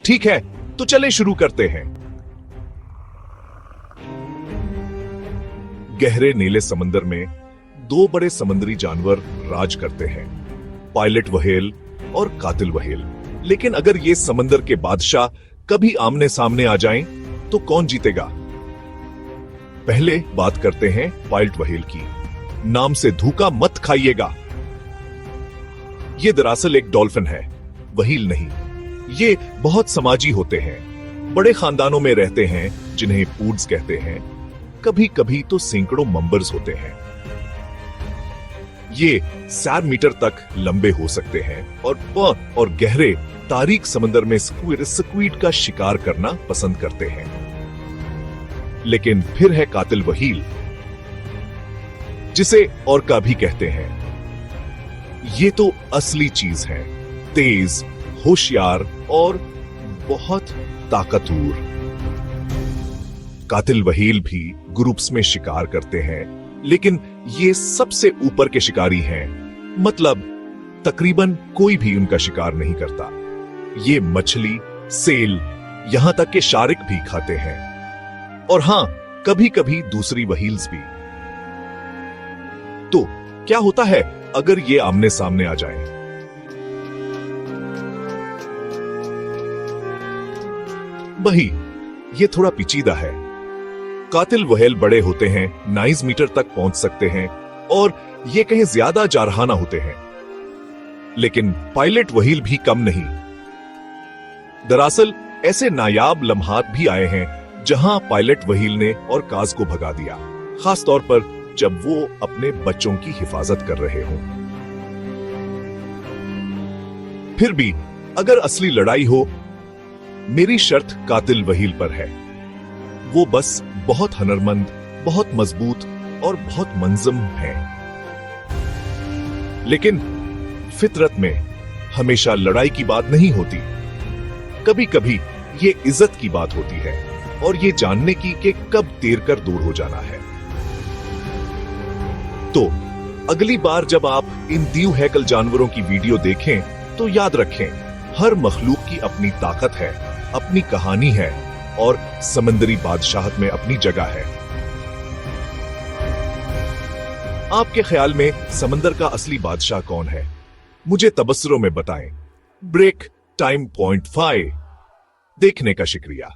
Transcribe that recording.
ठीक है, तो चले शुरू करते हैं। गहरे नीले समंदर में दो बड़े समुद्री जानवर राज करते हैं, पायलट व्हेल और कातिल व्हेल। लेकिन अगर ये समंदर के बादशाह कभी आमने सामने आ जाएं, तो कौन जीतेगा? पहले बात करते हैं पायलट व्हेल की। नाम से धोखा मत खाइएगा। ये दरअसल एक डॉल्फिन है, व्हेल नहीं। ये बहुत समाजी होते हैं, बड़े खानदानों में रहते हैं जिन्हें पूड्स कहते हैं। कभी कभी तो सैकड़ों मेंबर्स होते हैं। ये 4 मीटर तक लंबे हो सकते हैं और गहरे तारीक समंदर में स्क्विड का शिकार करना पसंद करते हैं। लेकिन फिर है कातिल व्हेल, जिसे ऑर्का भी कहते हैं। ये तो असली चीज है, तेज, होशियार और बहुत ताकतवर। कातिल व्हेल भी ग्रुप्स में शिकार करते हैं, लेकिन ये सबसे ऊपर के शिकारी हैं। मतलब तकरीबन कोई भी उनका शिकार नहीं करता। ये मछली, सेल, यहां तक के शार्क भी खाते हैं। और हां, कभी कभी दूसरी व्हेल्स भी। तो क्या होता है अगर ये आमने सामने आ जाएं? वही, ये थोड़ा पेचीदा है। कातिल व्हेल बड़े होते हैं, 9 मीटर तक पहुंच सकते हैं और ये कहीं ज्यादा जारहाना होते हैं। लेकिन पायलट व्हेल भी कम नहीं। दरअसल ऐसे नायाब लम्हात भी आए हैं जहां पायलट व्हेल ने ऑर्काज को भगा दिया, खास तौर पर जब वो अपने बच्चों की हिफाजत कर रहे हों। फिर भी अगर असली लड़ाई हो, मेरी शर्त कातिल व्हेल पर है। वो बस बहुत हुनरमंद, बहुत मजबूत और बहुत मंजम है। लेकिन फितरत में हमेशा लड़ाई की बात नहीं होती। कभी कभी ये इज्जत की बात होती है और ये जानने की कि कब तैर कर दूर हो जाना है। तो अगली बार जब आप इन दीव हैकल जानवरों की वीडियो देखें, तो याद रखें, हर मखलूक की अपनी ताकत है, अपनी कहानी है और समंदरी बादशाहत में अपनी जगह है। आपके ख्याल में समंदर का असली बादशाह कौन है? मुझे तबसरों में बताएं। ब्रेक टाइम.5 देखने का शुक्रिया।